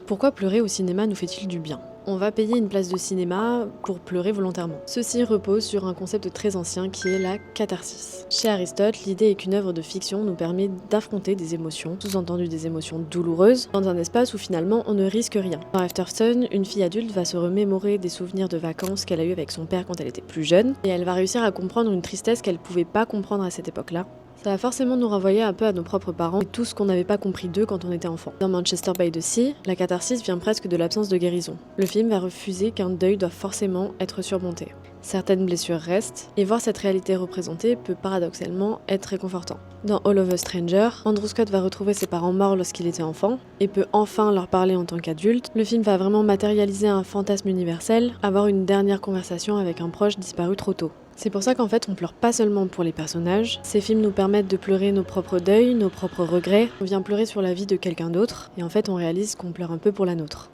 Pourquoi pleurer au cinéma nous fait-il du bien? On va payer une place de cinéma pour pleurer volontairement. Ceci repose sur un concept très ancien qui est la catharsis. Chez Aristote, l'idée est qu'une œuvre de fiction nous permet d'affronter des émotions, sous-entendu des émotions douloureuses, dans un espace où finalement on ne risque rien. Dans Aftersun, une fille adulte va se remémorer des souvenirs de vacances qu'elle a eu avec son père quand elle était plus jeune, et elle va réussir à comprendre une tristesse qu'elle pouvait pas comprendre à cette époque-là. Ça va forcément nous renvoyer un peu à nos propres parents et tout ce qu'on n'avait pas compris d'eux quand on était enfant. Dans Manchester by the Sea, la catharsis vient presque de l'absence de guérison. Le film va refuser qu'un deuil doit forcément être surmonté. Certaines blessures restent, et voir cette réalité représentée peut paradoxalement être réconfortant. Dans All of Us Strangers, Andrew Scott va retrouver ses parents morts lorsqu'il était enfant, et peut enfin leur parler en tant qu'adulte. Le film va vraiment matérialiser un fantasme universel, avoir une dernière conversation avec un proche disparu trop tôt. C'est pour ça qu'en fait on pleure pas seulement pour les personnages, ces films nous permettent de pleurer nos propres deuils, nos propres regrets, on vient pleurer sur la vie de quelqu'un d'autre, et en fait on réalise qu'on pleure un peu pour la nôtre.